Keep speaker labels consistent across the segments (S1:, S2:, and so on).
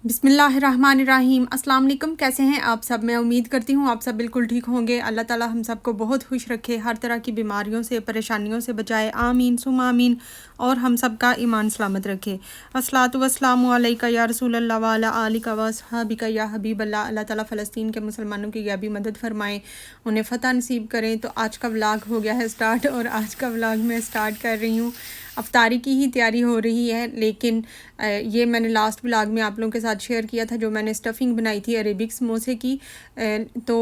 S1: बिस्मिल्लाहिर्रहमानिर्रहीम। अस्सलाम वालेकुम। कैसे हैं आप सब? मैं उम्मीद करती हूँ आप सब बिल्कुल ठीक होंगे। अल्लाह ताला हम सबको बहुत खुश रखे, हर तरह की बीमारियों से, परेशानियों से बचाए, आमीन सुम आमीन। और हम सब का ईमान सलामत रखे। अस्सलातु वस्सलामु अलैका या रसूलल्लाह व अला आलिका व अस्हाबिका या हबीबल्लाह। अल्लाह ताला फ़लस्तीन के मुसलमानों की गैबी मदद फरमाएँ, उन्हें फ़तह नसीब करें। तो आज का व्लॉग हो गया है स्टार्ट, और आज का व्लॉग मैं स्टार्ट कर रही हूँ। अफ्तारी की ही तैयारी हो रही है, लेकिन ये मैंने लास्ट व्लॉग में आप लोगों के साथ शेयर किया था, जो मैंने स्टफ़िंग बनाई थी अरेबिक समोसे की। तो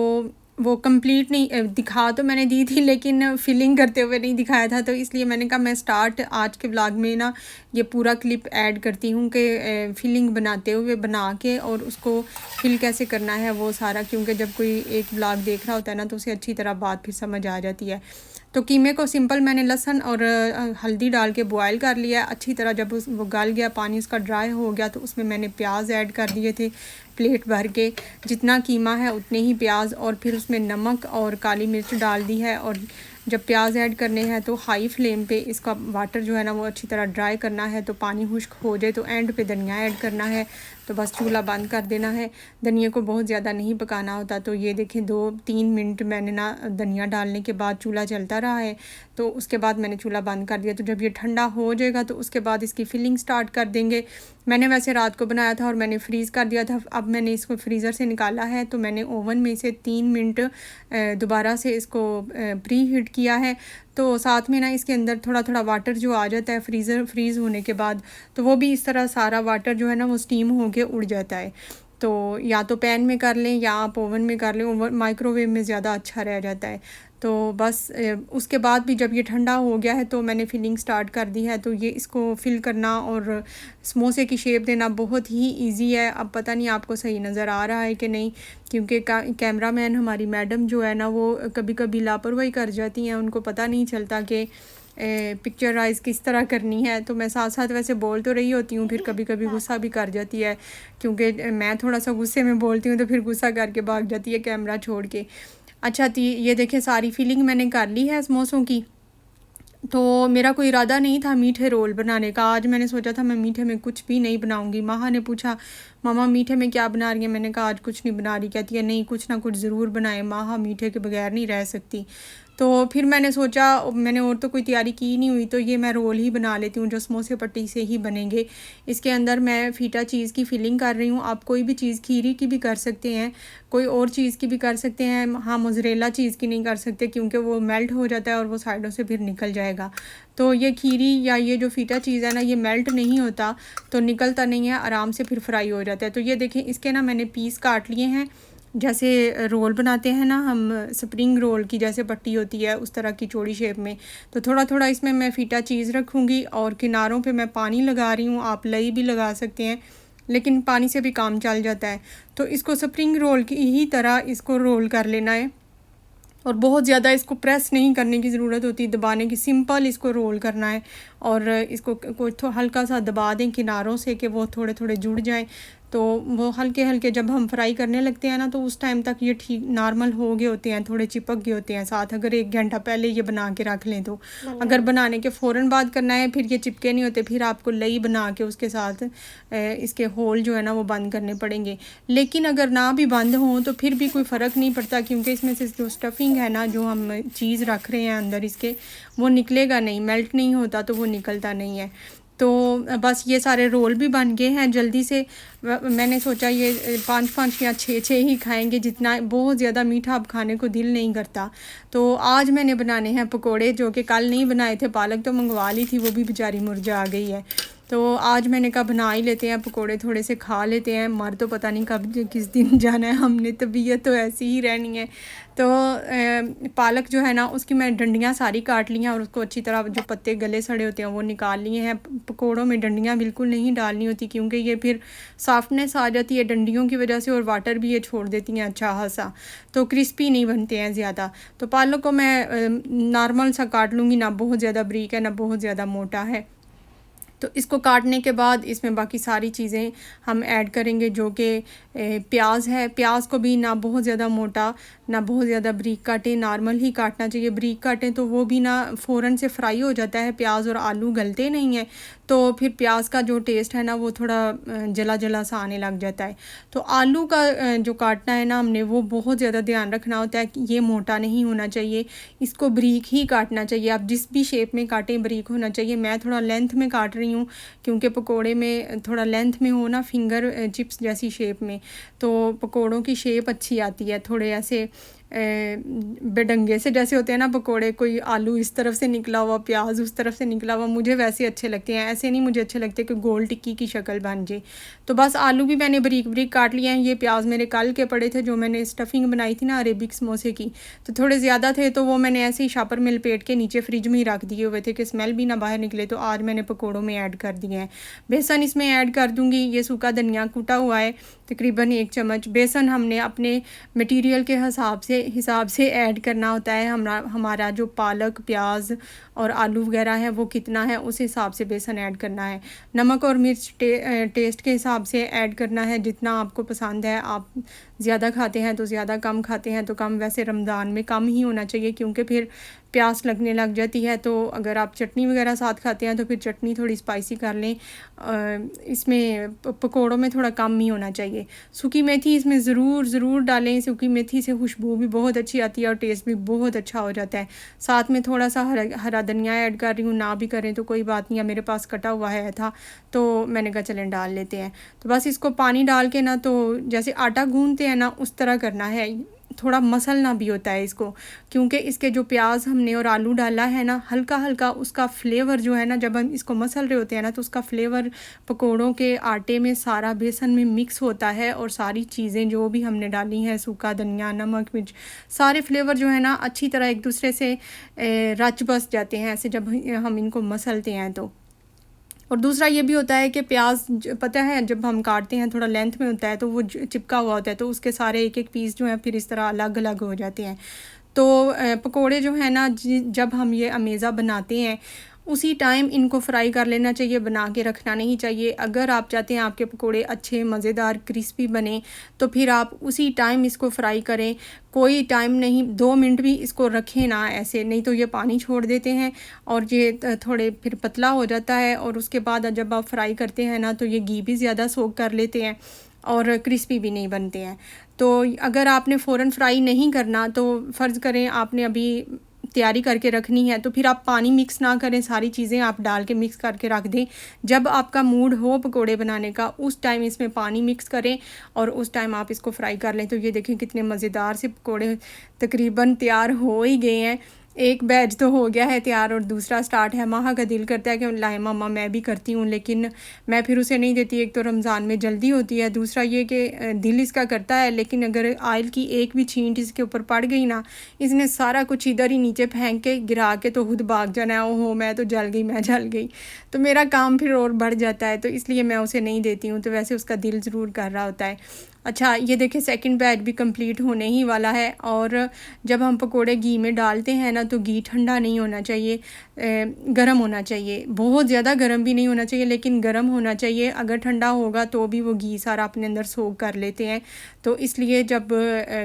S1: वो कंप्लीट नहीं, दिखा तो मैंने दी थी लेकिन फिलिंग करते हुए नहीं दिखाया था। तो इसलिए मैंने कहा मैं स्टार्ट आज के व्लॉग में ना ये पूरा क्लिप ऐड करती हूँ कि फिलिंग बनाते हुए बना के और उसको फिल कैसे करना है वो सारा, क्योंकि जब कोई एक व्लॉग देख रहा होता है ना तो उसे अच्छी तरह बात फिर समझ आ जाती है। तो कीमे को सिंपल मैंने लहसुन और हल्दी डाल के बॉयल कर लिया अच्छी तरह। जब वो गल गया, पानी उसका ड्राई हो गया, तो उसमें मैंने प्याज ऐड कर दिए थे प्लेट भर के। जितना कीमा है उतने ही प्याज, और फिर उसमें नमक और काली मिर्च डाल दी है। और जब प्याज ऐड करने हैं तो हाई फ्लेम पे इसका वाटर जो है ना वो अच्छी तरह ड्राई करना है। तो पानी खुश्क हो जाए तो एंड पे धनिया ऐड करना है। तो बस चूल्हा बंद कर देना है। धनिया को बहुत ज़्यादा नहीं पकाना होता। तो ये देखें 2-3 मिनट मैंने ना धनिया डालने के बाद चूल्हा चलता रहा है। तो उसके बाद मैंने चूल्हा बंद कर दिया। तो जब ये ठंडा हो जाएगा तो उसके बाद इसकी फिलिंग स्टार्ट कर देंगे। मैंने वैसे रात को बनाया था और मैंने फ्रीज़ कर दिया था। अब मैंने इसको फ्रीज़र से निकाला है, तो मैंने ओवन में से 3 मिनट दोबारा से इसको प्री हीट किया है। तो साथ में ना इसके अंदर थोड़ा थोड़ा वाटर जो आ जाता है फ्रीज़ होने के बाद, तो वो भी इस तरह सारा वाटर जो है ना वो स्टीम होके उड़ जाता है। तो या तो पैन में कर लें या आप ओवन में कर लें, ओवन माइक्रोवेव में ज़्यादा अच्छा रह जाता है। तो बस उसके बाद भी जब ये ठंडा हो गया है तो मैंने फिलिंग स्टार्ट कर दी है। तो ये इसको फिल करना और समोसे की शेप देना बहुत ही इजी है। अब पता नहीं आपको सही नज़र आ रहा है कि नहीं, क्योंकि कैमरा मैन हमारी मैडम जो है ना वो कभी कभी लापरवाही कर जाती हैं, उनको पता नहीं चलता कि पिक्चराइज़ किस तरह करनी है। तो मैं साथ साथ वैसे बोल तो रही होती हूँ, फिर कभी कभी गुस्सा भी कर जाती है, क्योंकि मैं थोड़ा सा गुस्से में बोलती हूँ तो फिर गुस्सा करके भाग जाती है कैमरा छोड़ के। अच्छा थी, ये देखें सारी फिलिंग मैंने कर ली है समोसों की। तो मेरा कोई इरादा नहीं था मीठे रोल बनाने का। आज मैंने सोचा था मैं मीठे में कुछ भी नहीं बनाऊंगी। माहा ने पूछा मामा मीठे में क्या बना रही है? मैंने कहा आज कुछ नहीं बना रही। कहती है नहीं कुछ ना कुछ ज़रूर बनाए, माहा मीठे के बगैर नहीं रह सकती। तो फिर मैंने सोचा, मैंने और तो कोई तैयारी की नहीं हुई, तो ये मैं रोल ही बना लेती हूँ जो समोसे पट्टी से ही बनेंगे। इसके अंदर मैं फ़ीटा चीज़ की फिलिंग कर रही हूँ। आप कोई भी चीज़ खीरी की भी कर सकते हैं, कोई और चीज़ की भी कर सकते हैं। हाँ, मोज़रेला चीज़ की नहीं कर सकते क्योंकि वो मेल्ट हो जाता है और वो साइडों से फिर निकल जाएगा। तो ये खीरी या ये जो फ़ीटा चीज़ है ना ये मेल्ट नहीं होता, तो निकलता नहीं है, आराम से फिर फ्राई हो जाता है। तो ये देखें इसके ना मैंने पीस काट लिए हैं, जैसे रोल बनाते हैं ना हम, स्प्रिंग रोल की जैसे पट्टी होती है उस तरह की चौड़ी शेप में। तो थोड़ा थोड़ा इसमें मैं फ़ीटा चीज़ रखूँगी और किनारों पे मैं पानी लगा रही हूँ। आप लई भी लगा सकते हैं, लेकिन पानी से भी काम चल जाता है। तो इसको स्प्रिंग रोल की ही तरह इसको रोल कर लेना है, और बहुत ज़्यादा इसको प्रेस नहीं करने की ज़रूरत होती, दबाने की, सिंपल इसको रोल करना है। और इसको कुछ हल्का सा दबा दें किनारों से कि वो थोड़े थोड़े जुड़ जाएं। तो वो हल्के हल्के जब हम फ्राई करने लगते हैं ना तो उस टाइम तक ये ठीक नॉर्मल हो गए होते हैं, थोड़े चिपक गए होते हैं साथ। अगर 1 घंटा पहले ये बना के रख लें तो, अगर बनाने के फ़ौरन बाद करना है फिर ये चिपके नहीं होते, फिर आपको लई बना के उसके साथ इसके होल जो है ना वो बंद करने पड़ेंगे। लेकिन अगर ना भी बंद हों तो फिर भी कोई फ़र्क नहीं पड़ता, क्योंकि इसमें से जो स्टफ़िंग है ना, जो हम चीज़ रख रहे हैं अंदर इसके, वो निकलेगा नहीं, मेल्ट नहीं होता, तो वो निकलता नहीं है। तो बस ये सारे रोल भी बन गए हैं जल्दी से। मैंने सोचा ये 5-5 या 6-6 ही खाएंगे, जितना बहुत ज़्यादा मीठा अब खाने को दिल नहीं करता। तो आज मैंने बनाने हैं पकोड़े, जो कि कल नहीं बनाए थे। पालक तो मंगवा ली थी, वो भी बेचारी मुरझा गई है। तो आज मैंने कहा बना ही लेते हैं पकोड़े, थोड़े से खा लेते हैं। मर तो पता नहीं कब किस दिन जाना है हमने, तबीयत तो ऐसी ही रहनी है। तो पालक जो है ना उसकी मैं डंडियाँ सारी काट ली हैं, और उसको अच्छी तरह जो पत्ते गले सड़े होते हैं वो निकाल लिए हैं। पकोड़ों में डंडियाँ बिल्कुल नहीं डालनी होती, क्योंकि ये फिर सॉफ्टनेस आ जाती है डंडियों की वजह से, और वाटर भी ये छोड़ देती हैं अच्छा खासा, तो क्रिस्पी नहीं बनते हैं ज़्यादा। तो पालक को मैं नॉर्मल सा काट लूँगी, ना बहुत ज़्यादा बारीक है ना बहुत ज़्यादा मोटा है। तो इसको काटने के बाद इसमें बाकी सारी चीज़ें हम ऐड करेंगे, जो कि प्याज है। प्याज को भी ना बहुत ज़्यादा मोटा ना बहुत ज़्यादा बारीक काटें, नॉर्मल ही काटना चाहिए। बारीक काटें तो वो भी ना फ़ौरन से फ्राई हो जाता है प्याज, और आलू गलते नहीं हैं, तो फिर प्याज का जो टेस्ट है ना वो थोड़ा जला जला सा आने लग जाता है। तो आलू का जो काटना है ना हमने, वो बहुत ज़्यादा ध्यान रखना होता है कि ये मोटा नहीं होना चाहिए, इसको बारीक ही काटना चाहिए। आप जिस भी शेप में काटें बारीक होना चाहिए। मैं थोड़ा लेंथ में काट रही हूँ क्योंकि पकोड़े में थोड़ा लेंथ में हो ना, फिंगर चिप्स जैसी शेप में, तो पकोड़ों की शेप अच्छी आती है। थोड़े ऐसे बेडंगे से जैसे होते हैं ना पकोड़े, कोई आलू इस तरफ से निकला हुआ, प्याज उस तरफ से निकला हुआ, मुझे वैसे अच्छे लगते हैं। ऐसे नहीं मुझे अच्छे लगते कि गोल टिक्की की शक्ल बन जाए। तो बस आलू भी मैंने बारीक बारीक काट लिए हैं। ये प्याज मेरे कल के पड़े थे, जो मैंने स्टफिंग बनाई थी ना अरेबिक समोसे की, तो थोड़े ज़्यादा थे, तो वो मैंने ऐसे ही शापर में लपेट के नीचे फ्रिज में ही रख दिए हुए थे कि स्मेल भी ना बाहर निकले। तो आज मैंने पकोड़ों में ऐड कर दिए हैं। बेसन इसमें ऐड कर दूँगी। ये सूखा धनिया कूटा हुआ है, तकरीबन 1 चम्मच। बेसन हमने अपने मटेरियल के हिसाब से ऐड करना होता है। हमारा जो पालक, प्याज और आलू वगैरह है वो कितना है, उस हिसाब से बेसन ऐड करना है। नमक और मिर्च टेस्ट के हिसाब से ऐड करना है, जितना आपको पसंद है। आप ज़्यादा खाते हैं तो ज़्यादा, कम खाते हैं तो कम। वैसे रमज़ान में कम ही होना चाहिए क्योंकि फिर प्यास लगने लग जाती है। तो अगर आप चटनी वगैरह साथ खाते हैं तो फिर चटनी थोड़ी स्पाइसी कर लें। इसमें पकोड़ों में थोड़ा कम ही होना चाहिए। सूखी मेथी इसमें ज़रूर डालें। सूखी मेथी से खुशबू भी बहुत अच्छी आती है और टेस्ट भी बहुत अच्छा हो जाता है। साथ में थोड़ा सा हरा धनिया ऐड कर रही हूँ। ना भी करें तो कोई बात नहीं है, मेरे पास कटा हुआ है था तो मैंने कहा चलें डाल लेते हैं। तो बस इसको पानी डाल के ना, तो जैसे आटा गूंथते हैं ना उस तरह करना है। थोड़ा मसलना भी होता है इसको, क्योंकि इसके जो प्याज हमने और आलू डाला है ना, हल्का हल्का उसका फ्लेवर जो है ना, जब हम इसको मसल रहे होते हैं ना, तो उसका फ्लेवर पकोड़ों के आटे में सारा बेसन में मिक्स होता है। और सारी चीज़ें जो भी हमने डाली हैं, सूखा धनिया, नमक, मिर्च, सारे फ्लेवर जो है ना अच्छी तरह एक दूसरे से रच बस जाते हैं ऐसे जब हम इनको मसलते हैं तो। और दूसरा ये भी होता है कि प्याज पता है जब हम काटते हैं थोड़ा लेंथ में होता है तो वो चिपका हुआ होता है, तो उसके सारे एक एक पीस जो है फिर इस तरह अलग अलग हो जाते हैं। तो पकोड़े जो है ना, जब हम ये अमेज़ा बनाते हैं उसी टाइम इनको फ्राई कर लेना चाहिए, बना के रखना नहीं चाहिए। अगर आप चाहते हैं आपके पकोड़े अच्छे मज़ेदार क्रिस्पी बने तो फिर आप उसी टाइम इसको फ्राई करें। कोई टाइम नहीं, 2 मिनट भी इसको रखें ना ऐसे, नहीं तो ये पानी छोड़ देते हैं और ये थोड़े फिर पतला हो जाता है। और उसके बाद जब आप फ्राई करते हैं ना तो ये घी भी ज़्यादा सोख कर लेते हैं और क्रिस्पी भी नहीं बनते हैं। तो अगर आपने फ़ौरन फ्राई नहीं करना, तो फ़र्ज़ करें आपने अभी तैयारी करके रखनी है, तो फिर आप पानी मिक्स ना करें, सारी चीज़ें आप डाल के मिक्स करके रख दें। जब आपका मूड हो पकोड़े बनाने का उस टाइम इसमें पानी मिक्स करें और उस टाइम आप इसको फ्राई कर लें। तो ये देखें कितने मज़ेदार से पकोड़े तकरीबन तैयार हो ही गए हैं। एक बैच तो हो गया है तैयार और दूसरा स्टार्ट है। माहा का दिल करता है कि लाए मामा मैं भी करती हूँ, लेकिन मैं फिर उसे नहीं देती। एक तो रमज़ान में जल्दी होती है, दूसरा ये कि दिल इसका करता है, लेकिन अगर ऑयल की एक भी छींट इसके ऊपर पड़ गई ना, इसने सारा कुछ इधर ही नीचे फेंक के गिरा के तो खुद भाग जाना है, ओहो मैं तो जल गई। तो मेरा काम फिर और बढ़ जाता है, तो इसलिए मैं उसे नहीं देती हूँ। तो वैसे उसका दिल ज़रूर कर रहा होता है। अच्छा ये देखिए सेकंड बैच भी कंप्लीट होने ही वाला है। और जब हम पकोड़े घी में डालते हैं ना, तो घी ठंडा नहीं होना चाहिए, गरम होना चाहिए। बहुत ज़्यादा गरम भी नहीं होना चाहिए, लेकिन गरम होना चाहिए। अगर ठंडा होगा तो भी वो घी सारा अपने अंदर सोख कर लेते हैं। तो इसलिए जब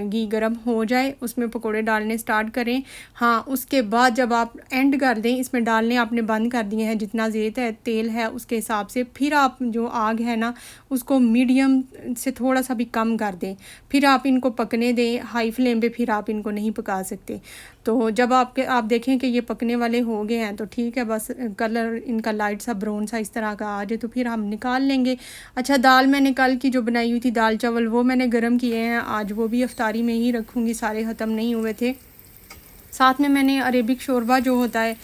S1: घी गरम हो जाए उसमें पकोड़े डालने स्टार्ट करें। हाँ, उसके बाद जब आप एंड कर दें, इसमें डालने आपने बंद कर दिए हैं, जितना ज़ेत है तेल है उसके हिसाब से, फिर आप जो आग है ना उसको मीडियम से थोड़ा सा भी कम कर दें। फिर आप इनको पकने दें हाई फ्लेम पे, फिर आप इनको नहीं पका सकते। तो जब आप देखें कि ये पकने वाले हो गए हैं तो ठीक है, बस कलर इनका लाइट सा ब्राउन सा इस तरह का आ जाए तो फिर हम निकाल लेंगे। अच्छा दाल मैंने कल की जो बनाई हुई थी दाल चावल, वो मैंने गर्म किए हैं। आज वो भी इफ्तारी में ही रखूँगी, सारे ख़त्म नहीं हुए थे। साथ में मैंने अरेबिक शोरबा जो होता है,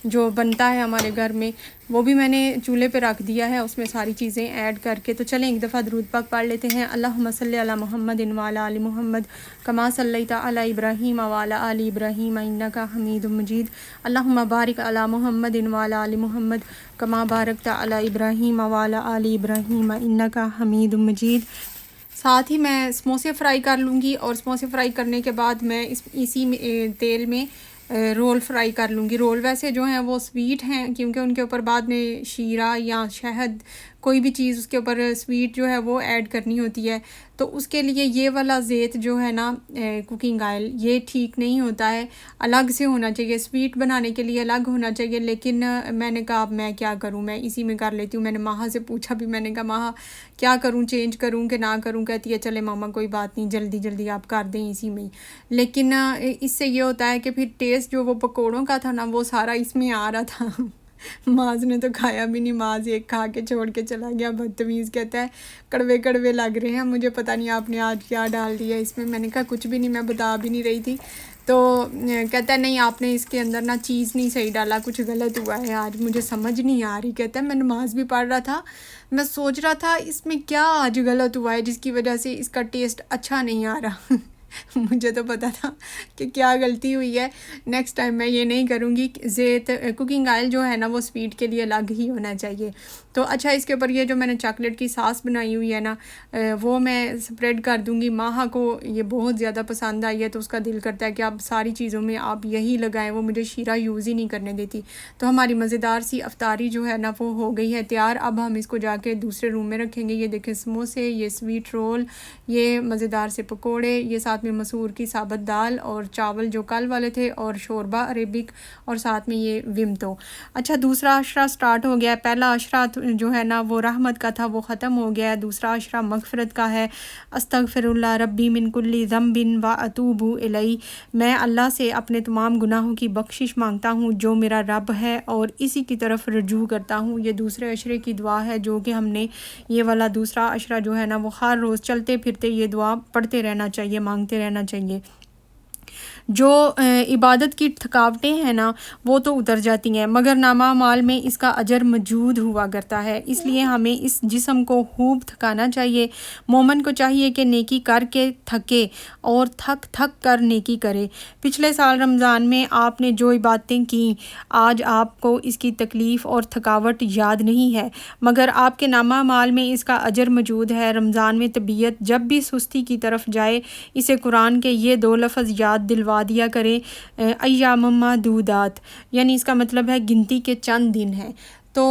S1: जो बनता है हमारे घर में, वो भी मैंने चूल्हे पे रख दिया है, उसमें सारी चीज़ें ऐड करके। तो चलें एक दफ़ा दरूद पाक पढ़ लेते हैं। अल्लाहुम्मा सल्ली अला मुहम्मदिन व अला आलि मुहम्मद कमा सल्लैता अला इब्राहीम व अला आलि इब्राहीम इन्नका हमीदुम मजीद। अल्लाहुम्मा बारिक अला मुहम्मदिन व अला आलि मुहम्मद कमा बारकता अला इब्राहीम व अला आलि इब्राहीम इन्नका हमीदुम मजीद। साथ ही मैं समोसे फ्राई कर लूँगी और समोसे फ्राई करने के बाद मैं इसी तेल में रोल फ्राई कर लूँगी। रोल वैसे जो हैं वो स्वीट हैं क्योंकि उनके ऊपर बाद में शीरा या शहद कोई भी चीज़ उसके ऊपर स्वीट जो है वो ऐड करनी होती है, तो उसके लिए ये वाला ज़ैत जो है ना कुकिंग ऑयल ये ठीक नहीं होता है, अलग से होना चाहिए। स्वीट बनाने के लिए अलग होना चाहिए, लेकिन मैंने कहा अब मैं क्या करूं, मैं इसी में कर लेती हूँ। मैंने माहा से पूछा भी, मैंने कहा माहा क्या करूं, चेंज करूं कि ना करूं? कहती है चले मामा कोई बात नहीं, जल्दी जल्दी आप कर दें इसी में ही। लेकिन इससे ये होता है कि फिर टेस्ट जो वो पकौड़ों का था ना वो सारा इसमें आ रहा था। माज ने तो खाया भी नहीं, माज एक खा के छोड़ के चला गया। बदतमीज़ कहता है कड़वे कड़वे लग रहे हैं मुझे, पता नहीं आपने आज क्या डाल दिया इसमें। मैंने कहा कुछ भी नहीं, मैं बता भी नहीं रही थी। तो कहता है नहीं आपने इसके अंदर ना चीज़ नहीं सही डाला, कुछ गलत हुआ है आज, मुझे समझ नहीं आ रही। कहता है मैं नमाज़ भी पढ़ रहा था, मैं सोच रहा था इसमें क्या आज गलत हुआ है जिसकी वजह से इसका टेस्ट अच्छा नहीं आ रहा। मुझे तो पता था कि क्या गलती हुई है, नेक्स्ट टाइम मैं ये नहीं करूँगी। ज़ैत कुकिंग ऑयल जो है ना वो स्वीट के लिए अलग ही होना चाहिए। तो अच्छा इसके ऊपर ये जो मैंने चॉकलेट की सास बनाई हुई है ना वो मैं स्प्रेड कर दूँगी। माहा को ये बहुत ज़्यादा पसंद आई है तो उसका दिल करता है कि आप सारी चीज़ों में आप यही लगाएं, वो मुझे शीरा यूज़ ही नहीं करने देती। तो हमारी मज़ेदार सी अफ्तारी जो है ना वो हो गई है तैयार। अब हम इसको जाके दूसरे रूम में रखेंगे। ये देखें समोसे, ये स्वीट रोल, ये मज़ेदार से पकोड़े, ये साथ में मसूर की साबुत दाल और चावल जो कल वाले थे, और शोरबा अरेबिक, और साथ में ये विमतो। अच्छा दूसरा अशरा स्टार्ट हो गया है। पहला अशरा जो है ना वो रहमत का था, वो ख़त्म हो गया है। दूसरा अशरा मगफ़रत का है। अस्तगफिरुल्लाह रब्बी मिन कुल्ली ज़म्बिन व अतूबु इलैहि, मैं अल्लाह से अपने तमाम गुनाहों की बख्शिश मांगता हूँ जो मेरा रब है और इसी की तरफ रुजू करता हूँ। ये दूसरे अशरे की दुआ है जो कि हमने ये वाला दूसरा अशरा जो है ना वो हर रोज़ चलते फिरते ये दुआ पढ़ते रहना चाहिए, मांगते रहना चाहिए। जो इबादत की थकावटें हैं ना वो तो उतर जाती हैं, मगर नामा माल में इसका अजर मौजूद हुआ करता है। इसलिए हमें इस जिस्म को खूब थकाना चाहिए। मोमन को चाहिए कि नेकी करके थके और थक थक कर नेकी करे। पिछले साल रमज़ान में आपने जो इबादतें की, आज आपको इसकी तकलीफ़ और थकावट याद नहीं है, मगर आपके नामा माल में इसका अजर मौजूद है। रमज़ान में तबीयत जब भी सुस्ती की तरफ जाए, इसे कुरान के ये दो लफ्ज़ याद दिलवा दिया करें, अय्याम मादूदात, यानी इसका मतलब है गिनती के चंद दिन हैं। तो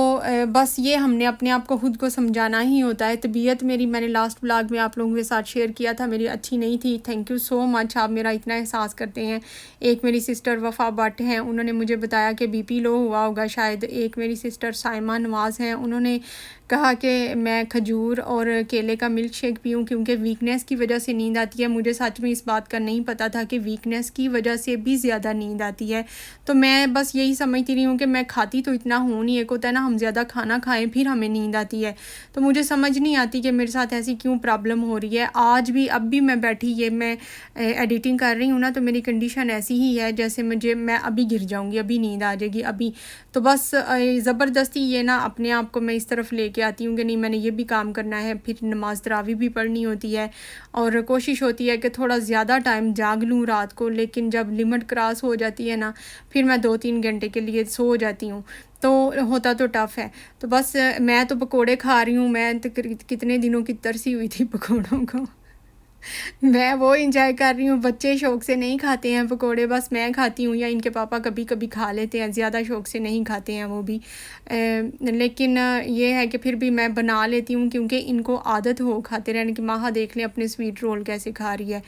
S1: बस ये हमने अपने आप को ख़ुद को समझाना ही होता है। तबीयत मेरी, मैंने लास्ट व्लॉग में आप लोगों के साथ शेयर किया था, मेरी अच्छी नहीं थी। थैंक यू सो मच, आप मेरा इतना एहसास करते हैं। एक मेरी सिस्टर वफ़ा भट्ट हैं, उन्होंने मुझे बताया कि बीपी लो हुआ होगा शायद। एक मेरी सिस्टर साइमा नवाज़ हैं, उन्होंने कहा कि मैं खजूर और केले का मिल्क शेक पीऊँ क्योंकि वीकनेस की वजह से नींद आती है। मुझे सच में इस बात का नहीं पता था कि वीकनेस की वजह से भी ज़्यादा नींद आती है। तो मैं बस यही समझती रही हूँ कि मैं खाती तो इतना हूँ नहीं, एक होता है ना हम ज़्यादा खाना खाएं फिर हमें नींद आती है। तो मुझे समझ नहीं आती कि मेरे साथ ऐसी क्यों प्रॉब्लम हो रही है। आज भी अब भी मैं बैठी, ये मैं एडिटिंग कर रही हूँ ना, तो मेरी कंडीशन ऐसी ही है जैसे मैं अभी गिर जाऊँगी, अभी नींद आ जाएगी अभी। तो बस ज़बरदस्ती ये ना अपने आप को मैं इस तरफ लेके आती हूँ कि नहीं मैंने ये भी काम करना है, फिर नमाज तरावी भी पढ़नी होती है और कोशिश होती है कि थोड़ा ज़्यादा टाइम जाग लूँ रात को। लेकिन जब लिमिट क्रॉस हो जाती है ना, फिर मैं 2-3 घंटे के लिए सो जाती हूँ, तो होता तो टफ़ है। तो बस मैं तो पकोड़े खा रही हूँ, मैं तो कितने दिनों की तरसी हुई थी पकोड़ों को। मैं वो इंजॉय कर रही हूँ। बच्चे शौक़ से नहीं खाते हैं पकोड़े, बस मैं खाती हूँ या इनके पापा कभी कभी खा लेते हैं, ज़्यादा शौक़ से नहीं खाते हैं वो भी। लेकिन ये है कि फिर भी मैं बना लेती हूँ क्योंकि इनको आदत हो खाते रहने की। माहा देख लें अपने स्वीट रोल कैसे खा रही है।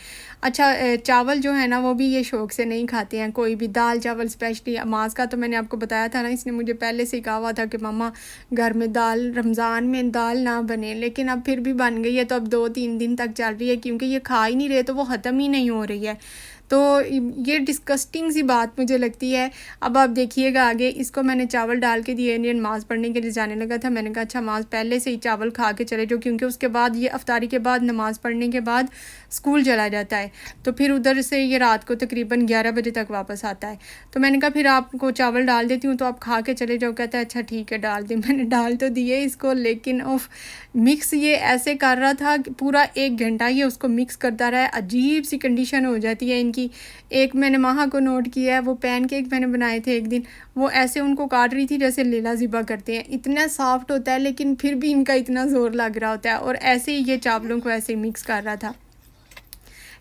S1: अच्छा चावल जो है ना वो भी ये शौक़ से नहीं खाते हैं, कोई भी दाल चावल। स्पेशली अमाज़ का तो मैंने आपको बताया था ना, इसने मुझे पहले से ही कहा हुआ था कि मम्मा घर में दाल, रमज़ान में दाल ना बने, लेकिन अब फिर भी बन गई है। तो अब 2-3 दिन तक चल रही है क्योंकि ये खा ही नहीं रहे, तो वो ख़त्म ही नहीं हो रही है। तो ये डिस्कस्टिंग सी बात मुझे लगती है। अब आप देखिएगा आगे, इसको मैंने चावल डाल के दिए, इंडियन नमाज़ पढ़ने के लिए जाने लगा था। मैंने कहा अच्छा माज़ पहले से ही चावल खा के चले जाओ, क्योंकि उसके बाद ये अफ्तारी के बाद नमाज़ पढ़ने के बाद स्कूल चला जाता है, तो फिर उधर से ये रात को तकरीबन 11 बजे तक वापस आता है। तो मैंने कहा फिर आपको चावल डाल देती हूँ तो आप खा के चले जाओ। कहता है अच्छा ठीक है डाल दें। मैंने डाल तो दिए इसको, लेकिन मिक्स ये ऐसे कर रहा था कि पूरा 1 घंटा ये उसको मिक्स करता रहा। अजीब सी कंडीशन हो जाती है इनकी। एक मैंने माहा को नोट किया है, वो पैनकेक मैंने बनाए थे एक दिन, वो ऐसे उनको काट रही थी जैसे लीला ज़िबा करते हैं। इतना सॉफ्ट होता है लेकिन फिर भी इनका इतना ज़ोर लग रहा होता है, और ऐसे ही ये चावलों को ऐसे मिक्स कर रहा था।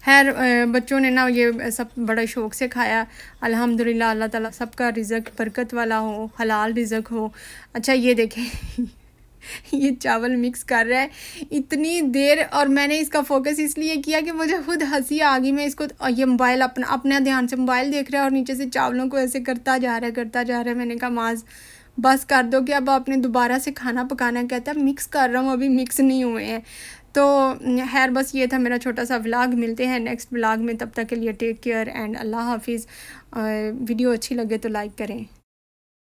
S1: खैर बच्चों ने ना ये सब बड़े शौक़ से खाया। अल्हम्दुलिल्लाह, अल्लाह ताला सबका रिज़्क़ बरकत वाला हो, हलाल रिज़्क़ हो। अच्छा ये देखें ये चावल मिक्स कर रहा है इतनी देर, और मैंने इसका फ़ोकस इसलिए किया कि मुझे खुद हंसी आ गई। मैं इसको ये मोबाइल अपना ध्यान से मोबाइल देख रहा है और नीचे से चावलों को ऐसे करता जा रहा है। मैंने कहा माज बस कर दो कि अब आपने दोबारा से खाना पकाना। कहता है मिक्स कर रहा हूँ, अभी मिक्स नहीं हुए हैं। तो खैर बस ये था मेरा छोटा सा व्लॉग। मिलते हैं नेक्स्ट व्लॉग में, तब तक के लिए टेक केयर एंड अल्लाह हाफिज़। वीडियो अच्छी लगे तो लाइक करें।